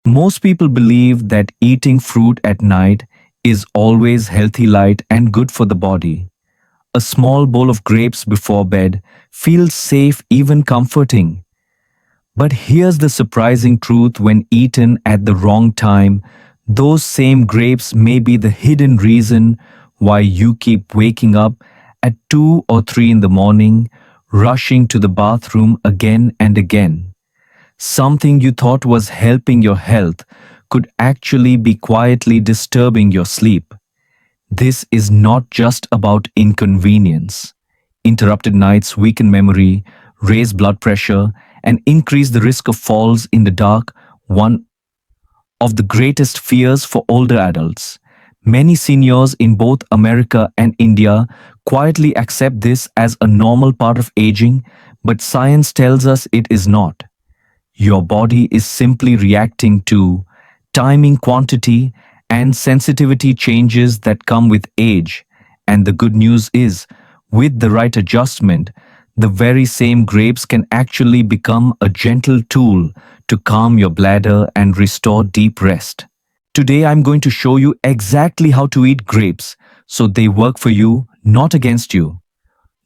Most people believe that eating fruit at night is always healthy, light, and good for the body. A small bowl of grapes before bed feels safe, even comforting. But here's the surprising truth: when eaten at the wrong time, those same grapes may be the hidden reason why you keep waking up at 2 or 3 in the morning, rushing to the bathroom again and again. Something you thought was helping your health could actually be quietly disturbing your sleep. This is not just about inconvenience. Interrupted nights weaken memory, raise blood pressure, and increase the risk of falls in the dark, one of the greatest fears for older adults. Many seniors in both America and India quietly accept this as a normal part of aging, but science tells us it is not. Your body is simply reacting to timing, quantity, and sensitivity changes that come with age. And the good news is, with the right adjustment, the very same grapes can actually become a gentle tool to calm your bladder and restore deep rest. Today, I'm going to show you exactly how to eat grapes so they work for you, not against you.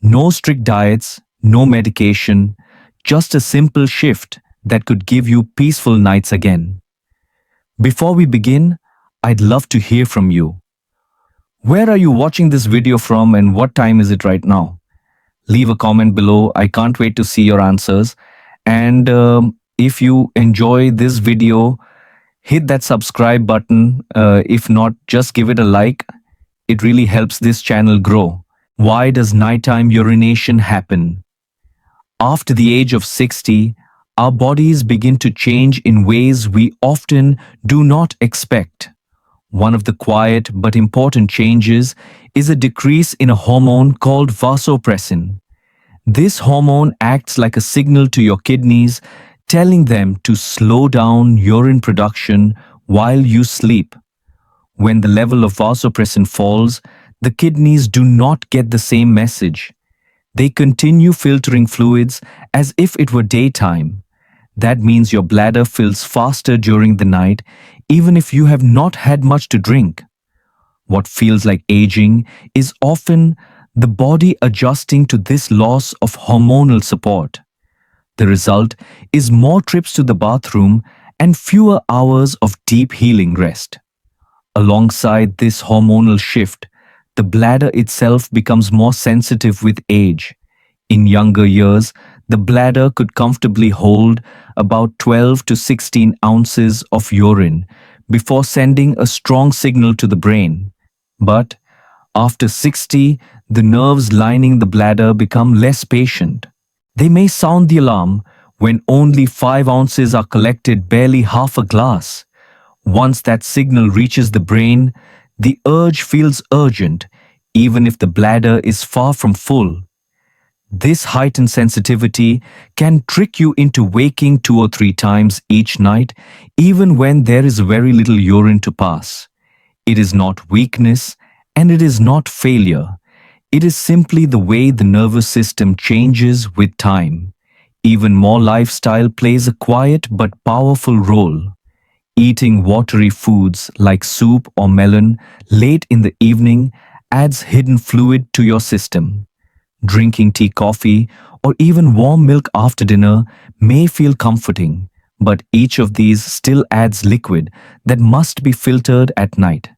No strict diets, no medication, just a simple shift that could give you peaceful nights again. Before we begin, I'd love to hear from you. Where are you watching this video from and what time is it right now? Leave a comment below. I can't wait to see your answers. And if you enjoy this video, hit that subscribe button. If not, just give it a like. It really helps this channel grow. Why does nighttime urination happen? After the age of 60, our bodies begin to change in ways we often do not expect. One of the quiet but important changes is a decrease in a hormone called vasopressin. This hormone acts like a signal to your kidneys, telling them to slow down urine production while you sleep. When the level of vasopressin falls, the kidneys do not get the same message. They continue filtering fluids as if it were daytime. That means your bladder fills faster during the night, even if you have not had much to drink. What feels like aging is often the body adjusting to this loss of hormonal support. The result is more trips to the bathroom and fewer hours of deep healing rest. Alongside this hormonal shift, the bladder itself becomes more sensitive with age. In younger years, the bladder could comfortably hold about 12 to 16 ounces of urine before sending a strong signal to the brain. But after 60, the nerves lining the bladder become less patient. They may sound the alarm when only 5 ounces are collected, barely half a glass. Once that signal reaches the brain, the urge feels urgent, even if the bladder is far from full. This heightened sensitivity can trick you into waking 2 or 3 times each night, even when there is very little urine to pass. It is not weakness, and it is not failure. It is simply the way the nervous system changes with time. Even more lifestyle plays a quiet but powerful role. Eating watery foods like soup or melon late in the evening adds hidden fluid to your system. Drinking tea, coffee, or even warm milk after dinner may feel comforting, but each of these still adds liquid that must be filtered at night.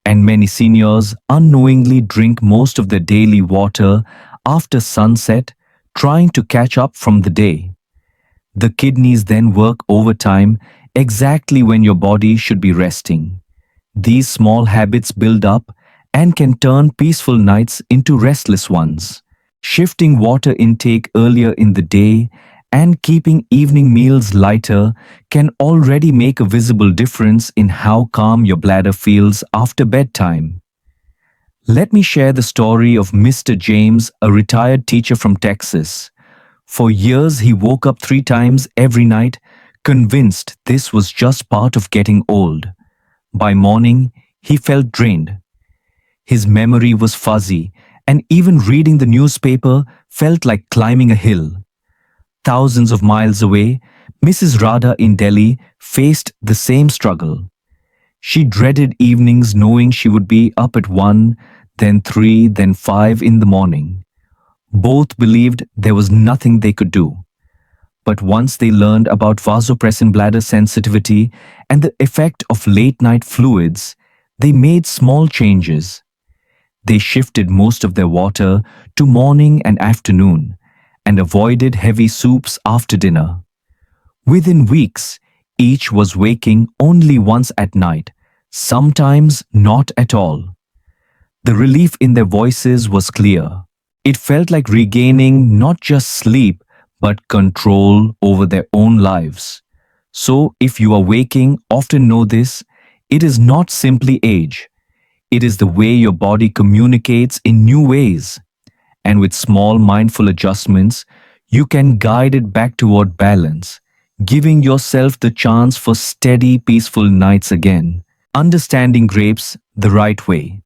And many seniors unknowingly drink most of their daily water after sunset, trying to catch up from the day. The kidneys then work overtime exactly when your body should be resting. These small habits build up and can turn peaceful nights into restless ones. Shifting water intake earlier in the day and keeping evening meals lighter can already make a visible difference in how calm your bladder feels after bedtime. Let me share the story of Mr. James, a retired teacher from Texas. For years, he woke up 3 times every night, convinced this was just part of getting old. By morning, he felt drained. His memory was fuzzy, and even reading the newspaper felt like climbing a hill. thousands of miles away, Mrs. Radha in Delhi faced the same struggle. She dreaded evenings knowing she would be up at 1, then 3, then 5 in the morning. Both believed there was nothing they could do. But once they learned about vasopressin bladder sensitivity and the effect of late night fluids, they made small changes. They shifted most of their water to morning and afternoon and avoided heavy soups after dinner. Within weeks, each was waking only once at night, sometimes not at all. The relief in their voices was clear. It felt like regaining not just sleep, but control over their own lives. So, if you are waking, often know this, it is not simply age. It is the way your body communicates in new ways. And with small mindful adjustments, you can guide it back toward balance, giving yourself the chance for steady, peaceful nights again. Understanding grapes the right way.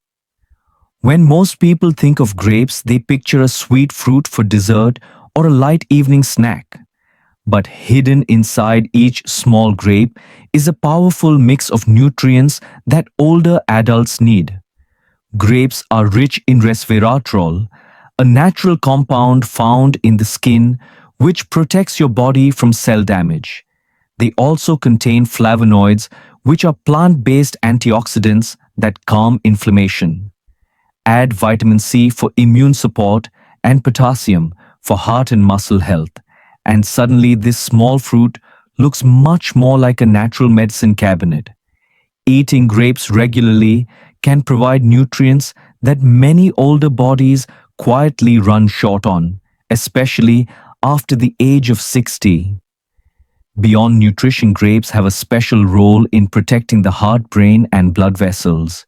When most people think of grapes, they picture a sweet fruit for dessert or a light evening snack. But hidden inside each small grape is a powerful mix of nutrients that older adults need. Grapes are rich in resveratrol, a natural compound found in the skin which protects your body from cell damage. They also contain flavonoids, which are plant-based antioxidants that calm inflammation. Add vitamin C for immune support and potassium for heart and muscle health, and suddenly this small fruit looks much more like a natural medicine cabinet. Eating grapes regularly can provide nutrients that many older bodies quietly run short on, especially after the age of 60. Beyond nutrition, grapes have a special role in protecting the heart, brain, and blood vessels.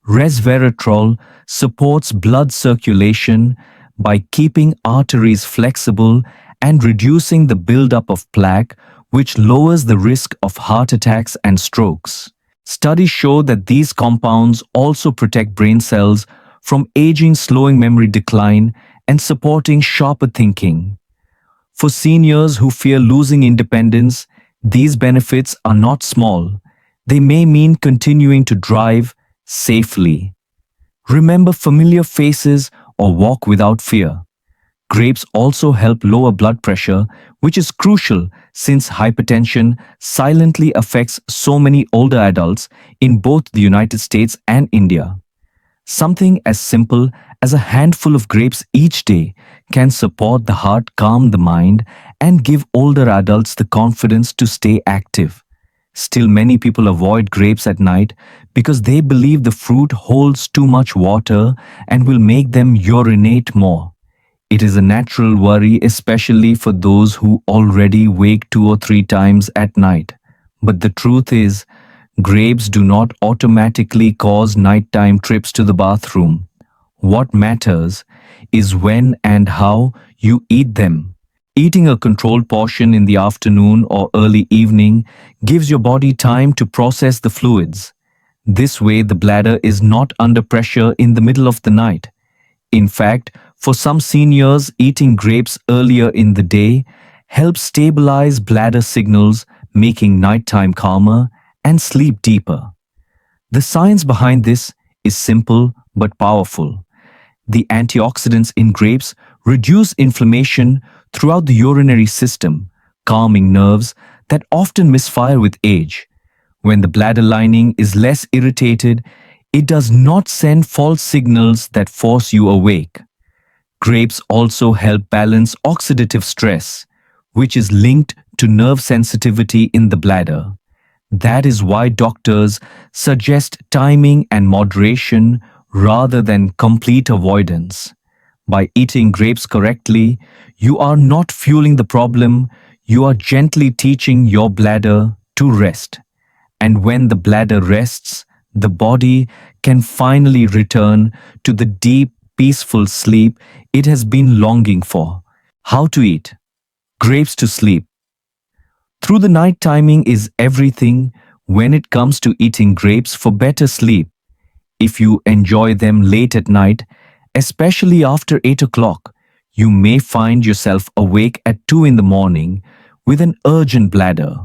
Resveratrol supports blood circulation by keeping arteries flexible and reducing the buildup of plaque, which lowers the risk of heart attacks and strokes. Studies show that these compounds also protect brain cells from aging, slowing memory decline, and supporting sharper thinking. For seniors who fear losing independence, these benefits are not small. They may mean continuing to drive safely, remember familiar faces, or walk without fear. Grapes also help lower blood pressure, which is crucial since hypertension silently affects so many older adults in both the United States and India. Something as simple as a handful of grapes each day can support the heart, calm the mind, and give older adults the confidence to stay active. Still, many people avoid grapes at night because they believe the fruit holds too much water and will make them urinate more. It is a natural worry, especially for those who already wake 2 or 3 times at night. But the truth is, grapes do not automatically cause nighttime trips to the bathroom. What matters is when and how you eat them. Eating a controlled portion in the afternoon or early evening gives your body time to process the fluids. This way, the bladder is not under pressure in the middle of the night. In fact, for some seniors, eating grapes earlier in the day helps stabilize bladder signals, making nighttime calmer and sleep deeper. The science behind this is simple but powerful. The antioxidants in grapes reduce inflammation throughout the urinary system, calming nerves that often misfire with age. When the bladder lining is less irritated, it does not send false signals that force you awake. Grapes also help balance oxidative stress, which is linked to nerve sensitivity in the bladder. That is why doctors suggest timing and moderation rather than complete avoidance. By eating grapes correctly, you are not fueling the problem, you are gently teaching your bladder to rest. And when the bladder rests, the body can finally return to the deep, peaceful sleep it has been longing for. How to eat grapes to sleep. Through the night, timing is everything when it comes to eating grapes for better sleep. If you enjoy them late at night, especially after 8 o'clock, You may find yourself awake at 2 in the morning with an urgent bladder.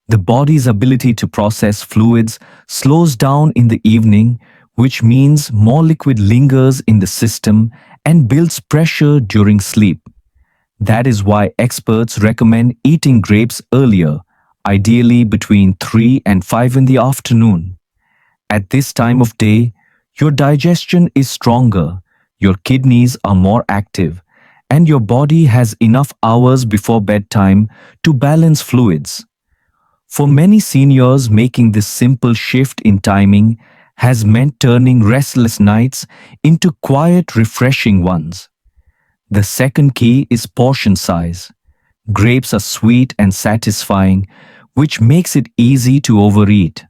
The body's ability to process fluids slows down in the evening, which means more liquid lingers in the system and builds pressure during sleep. That is why experts recommend eating grapes earlier, ideally between 3 and 5 in the afternoon. At this time of day, your digestion is stronger, your kidneys are more active, and your body has enough hours before bedtime to balance fluids. For many seniors, making this simple shift in timing has meant turning restless nights into quiet, refreshing ones. The second key is portion size. Grapes are sweet and satisfying, which makes it easy to overeat.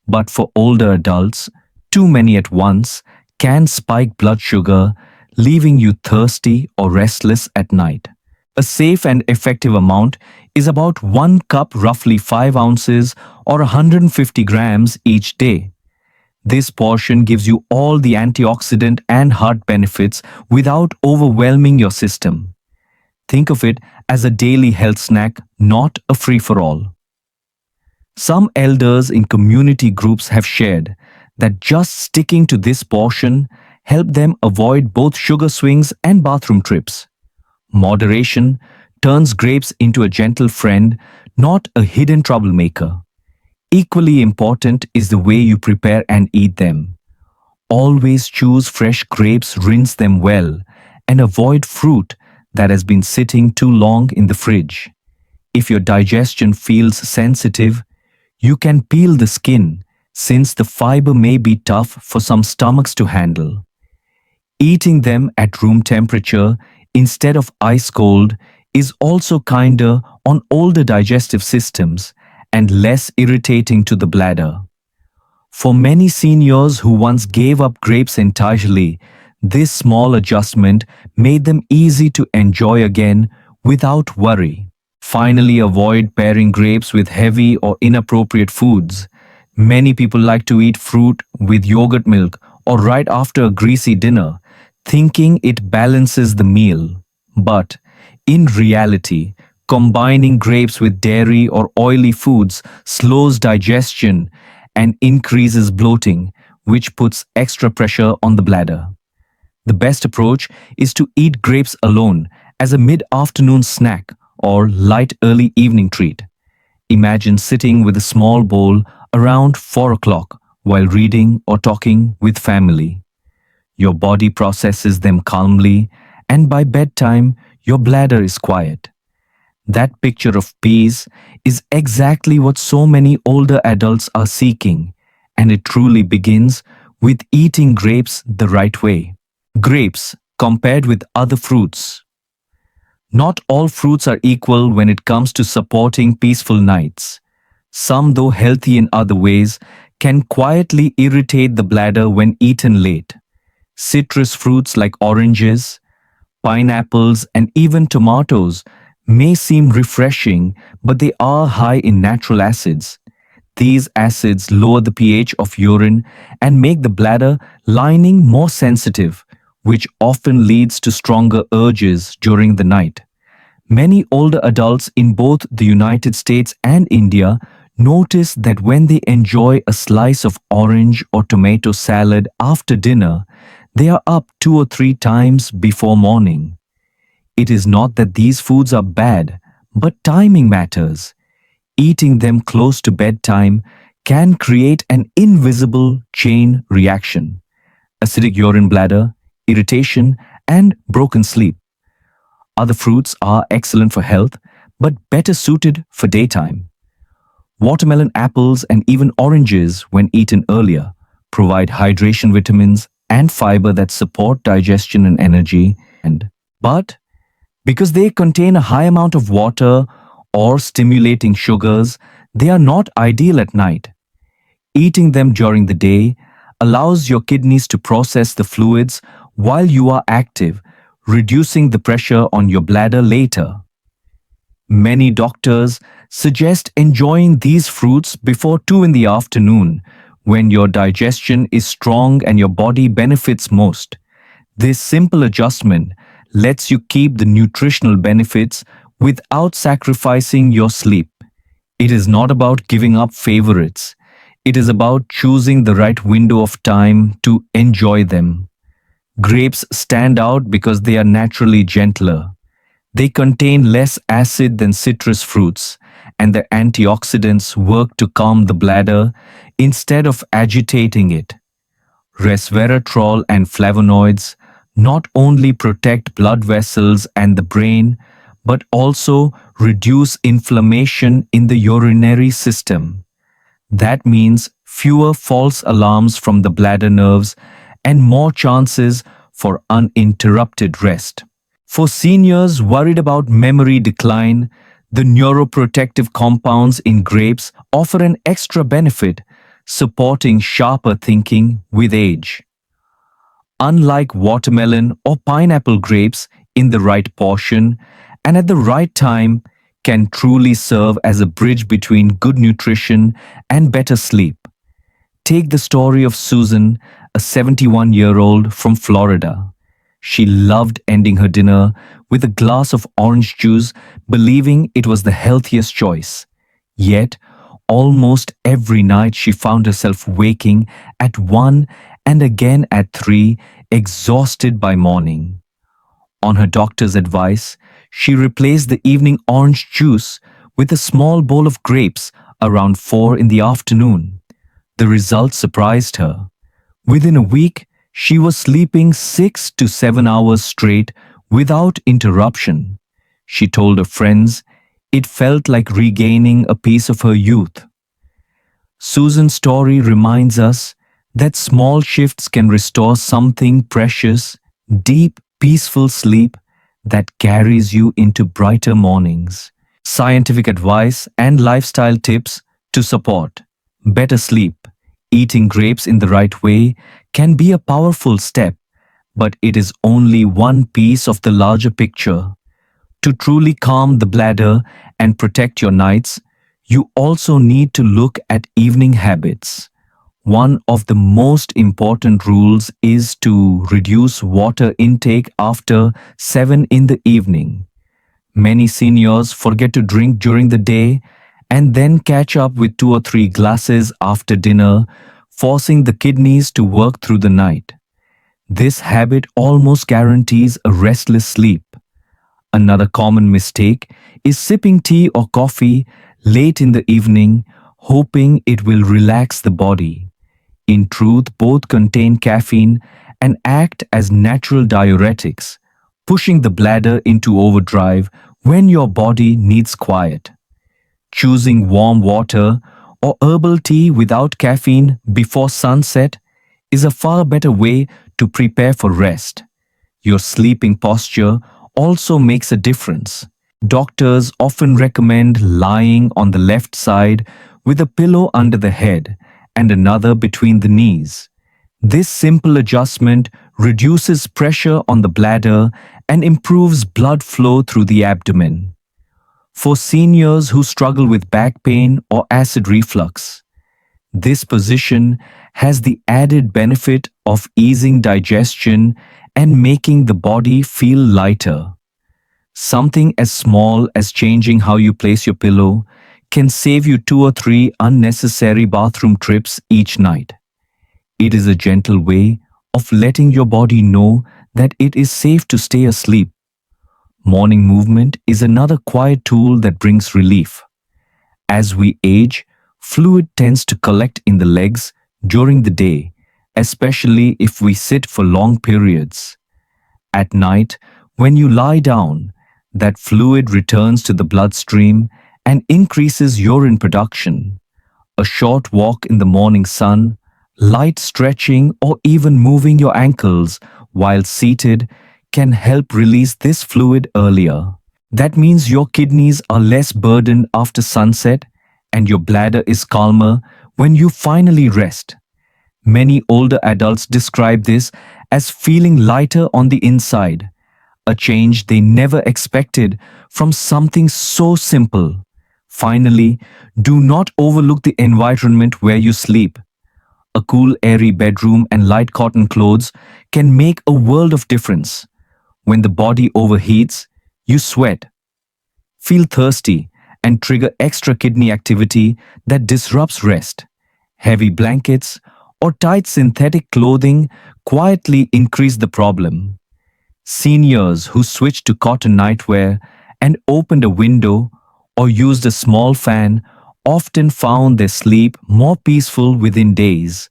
But for older adults, too many at once can spike blood sugar, leaving you thirsty or restless at night. A safe and effective amount is about 1 cup, roughly 5 ounces or 150 grams each day. This portion gives you all the antioxidant and heart benefits without overwhelming your system. Think of it as a daily health snack, not a free-for-all. Some elders in community groups have shared that just sticking to this portion helped them avoid both sugar swings and bathroom trips. Moderation turns grapes into a gentle friend, not a hidden troublemaker. Equally important is the way you prepare and eat them. Always choose fresh grapes, rinse them well, and avoid fruit that has been sitting too long in the fridge. If your digestion feels sensitive, you can peel the skin, since the fiber may be tough for some stomachs to handle. Eating them at room temperature instead of ice cold is also kinder on older digestive systems and less irritating to the bladder. For many seniors who once gave up grapes entirely, this small adjustment made them easy to enjoy again without worry. Finally, avoid pairing grapes with heavy or inappropriate foods. Many people like to eat fruit with yogurt milk or right after a greasy dinner, thinking it balances the meal. But in reality, combining grapes with dairy or oily foods slows digestion and increases bloating, which puts extra pressure on the bladder. The best approach is to eat grapes alone as a mid-afternoon snack or light early evening treat. Imagine sitting with a small bowl around 4 o'clock while reading or talking with family. Your body processes them calmly, and by bedtime, your bladder is quiet. That picture of peace is exactly what so many older adults are seeking, and it truly begins with eating grapes the right way. Grapes compared with other fruits. Not all fruits are equal when it comes to supporting peaceful nights. Some, though healthy in other ways, can quietly irritate the bladder when eaten late. Citrus fruits like oranges, pineapples, and even tomatoes may seem refreshing, but they are high in natural acids. These acids lower the pH of urine and make the bladder lining more sensitive, which often leads to stronger urges during the night. Many older adults in both the United States and India notice that when they enjoy a slice of orange or tomato salad after dinner, they are up 2 or 3 times before morning. It is not that these foods are bad, but timing matters. Eating them close to bedtime can create an invisible chain reaction: acidic urine bladder, irritation, and broken sleep. Other fruits are excellent for health, but better suited for daytime. Watermelon, apples, and even oranges, when eaten earlier, provide hydration, vitamins, and fiber that support digestion and energy. But because they contain a high amount of water or stimulating sugars, they are not ideal at night. Eating them during the day allows your kidneys to process the fluids while you are active, reducing the pressure on your bladder later. Many doctors suggest enjoying these fruits before 2 in the afternoon, when your digestion is strong and your body benefits most. This simple adjustment lets you keep the nutritional benefits without sacrificing your sleep. It is not about giving up favorites. It is about choosing the right window of time to enjoy them. Grapes stand out because they are naturally gentler. They contain less acid than citrus fruits, and the antioxidants work to calm the bladder instead of agitating it. Resveratrol and flavonoids not only protect blood vessels and the brain, but also reduce inflammation in the urinary system. That means fewer false alarms from the bladder nerves and more chances for uninterrupted rest. For seniors worried about memory decline, the neuroprotective compounds in grapes offer an extra benefit, supporting sharper thinking with age. Unlike watermelon or pineapple, grapes in the right portion and at the right time can truly serve as a bridge between good nutrition and better sleep. Take the story of Susan, a 71-year-old from Florida. She loved ending her dinner with a glass of orange juice, believing it was the healthiest choice. Yet, almost every night she found herself waking at 1 and again at 3, exhausted by morning. On her doctor's advice, she replaced the evening orange juice with a small bowl of grapes around 4 in the afternoon. The results surprised her. Within a week, she was sleeping 6 to 7 hours straight without interruption. She told her friends it felt like regaining a piece of her youth. Susan's story reminds us that small shifts can restore something precious, deep, peaceful sleep that carries you into brighter mornings. Scientific advice and lifestyle tips to support better sleep. Eating grapes in the right way can be a powerful step, but it is only one piece of the larger picture. To truly calm the bladder and protect your nights, you also need to look at evening habits. One of the most important rules is to reduce water intake after 7 in the evening. Many seniors forget to drink during the day and then catch up with 2 or 3 glasses after dinner, forcing the kidneys to work through the night. This habit almost guarantees a restless sleep. Another common mistake is sipping tea or coffee late in the evening, hoping it will relax the body. In truth, both contain caffeine and act as natural diuretics, pushing the bladder into overdrive when your body needs quiet. Choosing warm water or herbal tea without caffeine before sunset is a far better way to prepare for rest. Your sleeping posture also makes a difference. Doctors often recommend lying on the left side with a pillow under the head and another between the knees. This simple adjustment reduces pressure on the bladder and improves blood flow through the abdomen. For seniors who struggle with back pain or acid reflux, this position has the added benefit of easing digestion and making the body feel lighter. Something as small as changing how you place your pillow can save you 2 or 3 unnecessary bathroom trips each night. It is a gentle way of letting your body know that it is safe to stay asleep. Morning movement is another quiet tool that brings relief. As we age, fluid tends to collect in the legs during the day, especially if we sit for long periods. At night, when you lie down, that fluid returns to the bloodstream and increases urine production. A short walk in the morning sun, light stretching, or even moving your ankles while seated can help release this fluid earlier. That means your kidneys are less burdened after sunset and your bladder is calmer when you finally rest. Many older adults describe this as feeling lighter on the inside, a change they never expected from something so simple. Finally, do not overlook the environment where you sleep. A cool, airy bedroom and light cotton clothes can make a world of difference. When the body overheats, you sweat, feel thirsty, and trigger extra kidney activity that disrupts rest. Heavy blankets or tight synthetic clothing quietly increase the problem. Seniors who switched to cotton nightwear and opened a window or used a small fan often found their sleep more peaceful within days.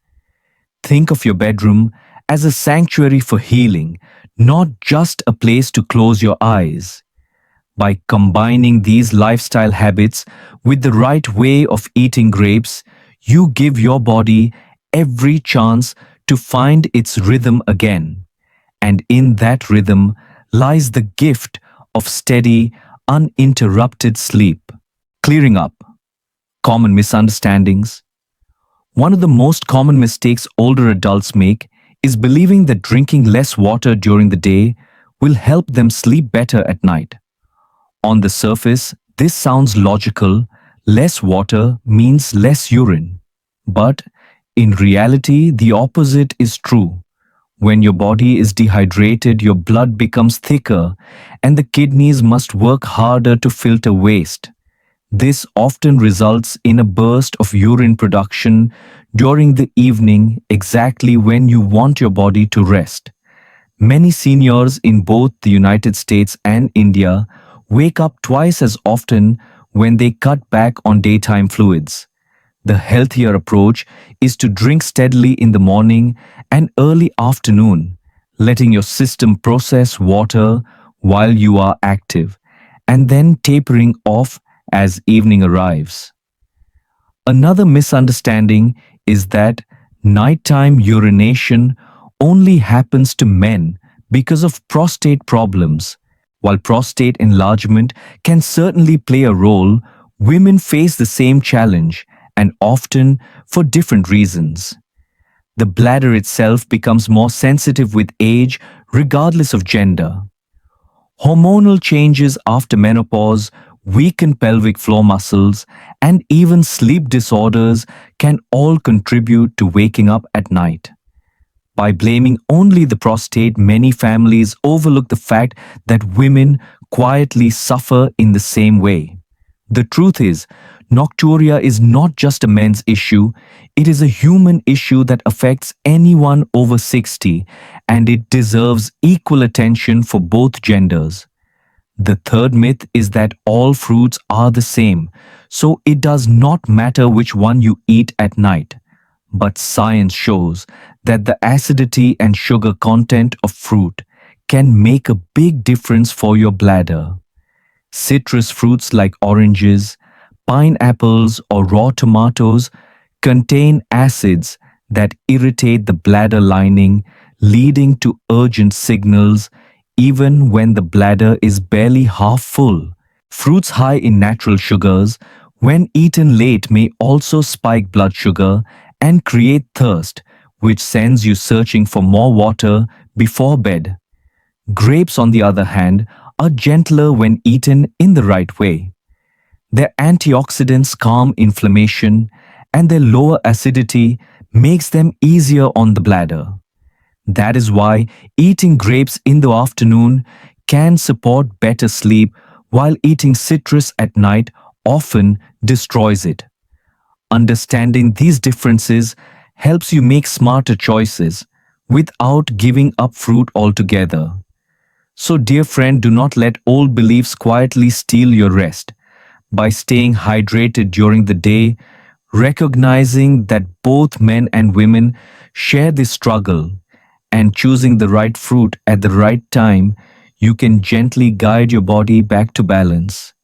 Think of your bedroom as a sanctuary for healing, not just a place to close your eyes. By combining these lifestyle habits with the right way of eating grapes, you give your body every chance to find its rhythm again. And in that rhythm lies the gift of steady, uninterrupted sleep. Clearing up common misunderstandings. One of the most common mistakes older adults make is believing that drinking less water during the day will help them sleep better at night. On the surface, this sounds logical. Less water means less urine. But in reality, the opposite is true. When your body is dehydrated, your blood becomes thicker and the kidneys must work harder to filter waste. This often results in a burst of urine production during the evening, exactly when you want your body to rest. Many seniors in both the United States and India wake up twice as often when they cut back on daytime fluids. The healthier approach is to drink steadily in the morning and early afternoon, letting your system process water while you are active, and then tapering off as evening arrives. Another misunderstanding is that nighttime urination only happens to men because of prostate problems. While prostate enlargement can certainly play a role, women face the same challenge and often for different reasons. The bladder itself becomes more sensitive with age regardless of gender. Hormonal changes after menopause weaken pelvic floor muscles, and even sleep disorders can all contribute to waking up at night. By blaming only the prostate, many families overlook the fact that women quietly suffer in the same way. The truth is, nocturia is not just a men's issue, it is a human issue that affects anyone over 60, and it deserves equal attention for both genders. The third myth is that all fruits are the same, so it does not matter which one you eat at night. But science shows that the acidity and sugar content of fruit can make a big difference for your bladder. Citrus fruits like oranges, pineapples, or raw tomatoes contain acids that irritate the bladder lining, leading to urgent signals even when the bladder is barely half full. Fruits high in natural sugars, when eaten late, may also spike blood sugar and create thirst, which sends you searching for more water before bed. Grapes, on the other hand, are gentler when eaten in the right way. Their antioxidants calm inflammation, and their lower acidity makes them easier on the bladder. That is why eating grapes in the afternoon can support better sleep, while eating citrus at night often destroys it. Understanding these differences helps you make smarter choices without giving up fruit altogether. So, dear friend, do not let old beliefs quietly steal your rest. By staying hydrated during the day, recognizing that both men and women share this struggle, and choosing the right fruit at the right time, you can gently guide your body back to balance.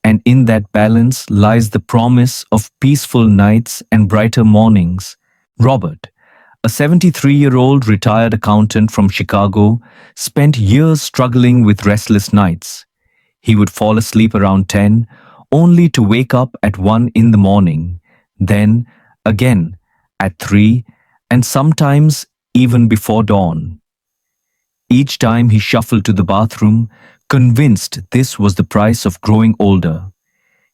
And in that balance lies the promise of peaceful nights and brighter mornings. Robert, a 73-year-old retired accountant from Chicago, spent years struggling with restless nights. He would fall asleep around 10, only to wake up at 1 in the morning, then again at 3, and sometimes even before dawn. Each time he shuffled to the bathroom, convinced this was the price of growing older.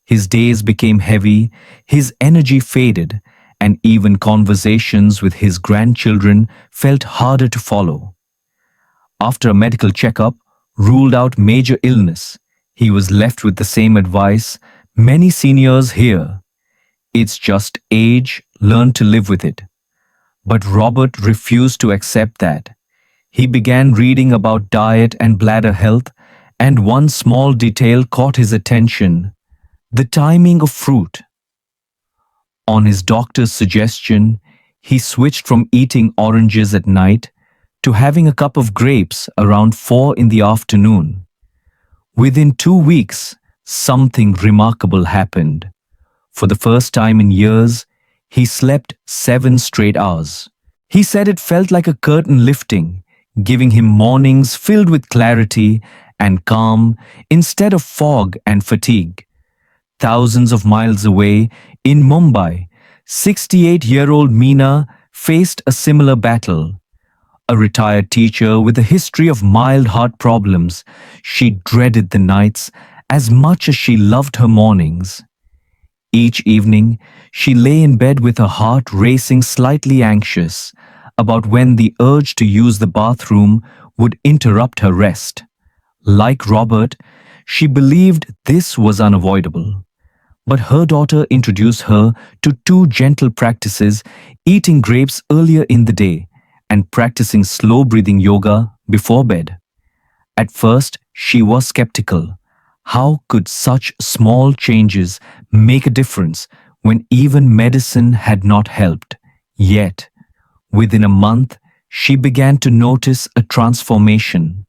His days became heavy, his energy faded, and even conversations with his grandchildren felt harder to follow. After a medical checkup, ruled out major illness. He was left with the same advice many seniors hear. It's just age, learn to live with it. But Robert refused to accept that. He began reading about diet and bladder health, and one small detail caught his attention: the timing of fruit. On his doctor's suggestion, he switched from eating oranges at night to having a cup of grapes around 4 in the afternoon. Within 2 weeks, something remarkable happened. For the first time in years, he slept 7 straight hours. He said it felt like a curtain lifting, giving him mornings filled with clarity and calm instead of fog and fatigue. Thousands of miles away, in Mumbai, 68-year-old Meena faced a similar battle. A retired teacher with a history of mild heart problems, she dreaded the nights as much as she loved her mornings. Each evening, she lay in bed with her heart racing, slightly anxious about when the urge to use the bathroom would interrupt her rest. Like Robert, she believed this was unavoidable. But her daughter introduced her to two gentle practices: eating grapes earlier in the day and practicing slow breathing yoga before bed. At first, she was skeptical. How could such small changes make a difference when even medicine had not helped? Yet, within a month, she began to notice a transformation.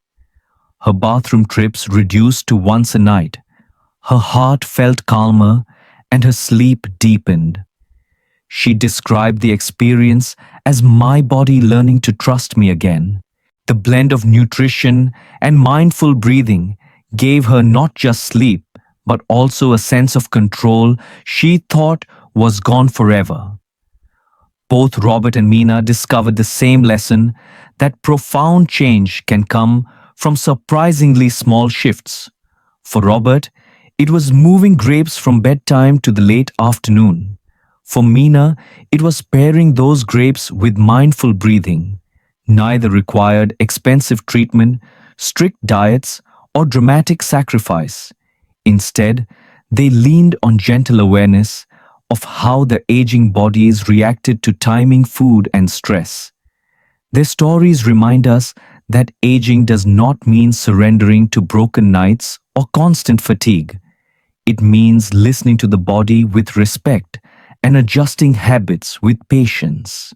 Her bathroom trips reduced to once a night. Her heart felt calmer and her sleep deepened. She described the experience as my body learning to trust me again. The blend of nutrition and mindful breathing gave her not just sleep, but also a sense of control she thought was gone forever. Both Robert and Meena discovered the same lesson: that profound change can come from surprisingly small shifts. For Robert, it was moving grapes from bedtime to the late afternoon. For Meena, it was pairing those grapes with mindful breathing. Neither required expensive treatment, strict diets, or dramatic sacrifice. Instead, they leaned on gentle awareness of how their aging bodies reacted to timing, food, and stress. Their stories remind us that aging does not mean surrendering to broken nights or constant fatigue. It means listening to the body with respect and adjusting habits with patience.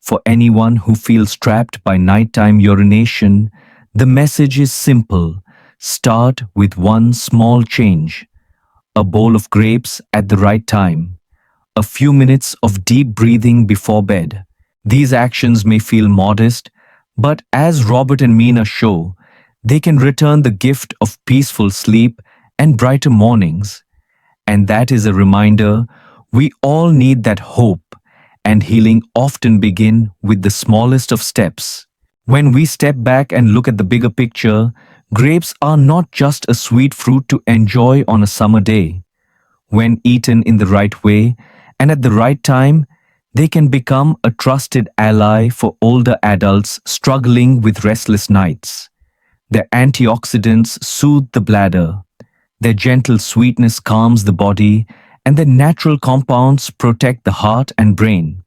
For anyone who feels trapped by nighttime urination, the message is simple: start with one small change. A bowl of grapes at the right time. A few minutes of deep breathing before bed. These actions may feel modest, but as Robert and Meena show, they can return the gift of peaceful sleep and brighter mornings. And that is a reminder we all need that hope, and healing often begin with the smallest of steps. When we step back and look at the bigger picture, grapes are not just a sweet fruit to enjoy on a summer day. When eaten in the right way and at the right time, they can become a trusted ally for older adults struggling with restless nights. Their antioxidants soothe the bladder, their gentle sweetness calms the body, and their natural compounds protect the heart and brain.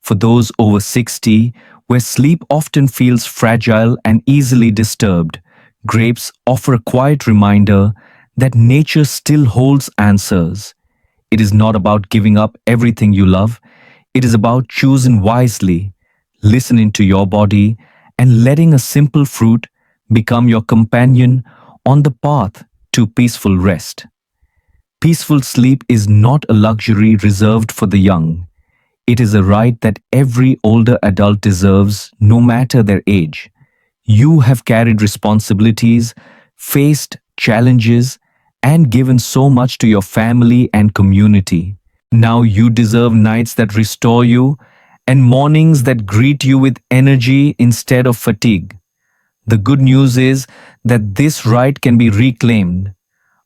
For those over 60, where sleep often feels fragile and easily disturbed, grapes offer a quiet reminder that nature still holds answers. It is not about giving up everything you love. It is about choosing wisely, listening to your body, and letting a simple fruit become your companion on the path to peaceful rest. Peaceful sleep is not a luxury reserved for the young. It is a right that every older adult deserves, no matter their age. You have carried responsibilities, faced challenges, and given so much to your family and community. Now you deserve nights that restore you and mornings that greet you with energy instead of fatigue. The good news is that this right can be reclaimed.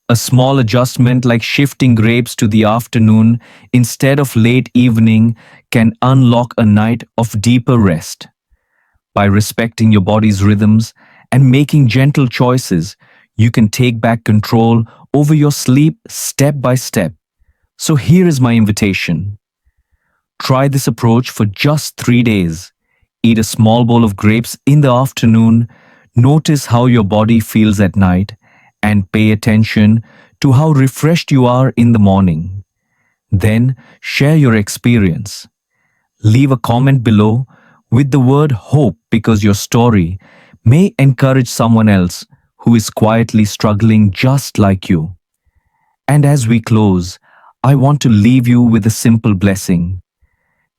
A small adjustment like shifting grapes to the afternoon instead of late evening can unlock a night of deeper rest. By respecting your body's rhythms and making gentle choices, you can take back control over your sleep step by step. So here is my invitation. Try this approach for just 3 days. Eat a small bowl of grapes in the afternoon, notice how your body feels at night, and pay attention to how refreshed you are in the morning. Then share your experience. Leave a comment below with the word hope because your story may encourage someone else who is quietly struggling just like you. And as we close, I want to leave you with a simple blessing.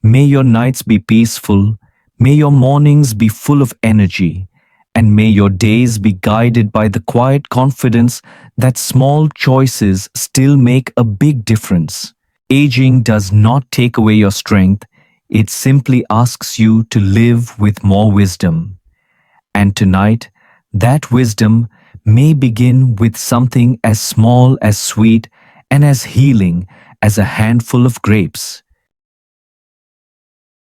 May your nights be peaceful, may your mornings be full of energy, and may your days be guided by the quiet confidence that small choices still make a big difference. Aging does not take away your strength, it simply asks you to live with more wisdom. And tonight, that wisdom may begin with something as small as sweet and as healing as a handful of grapes.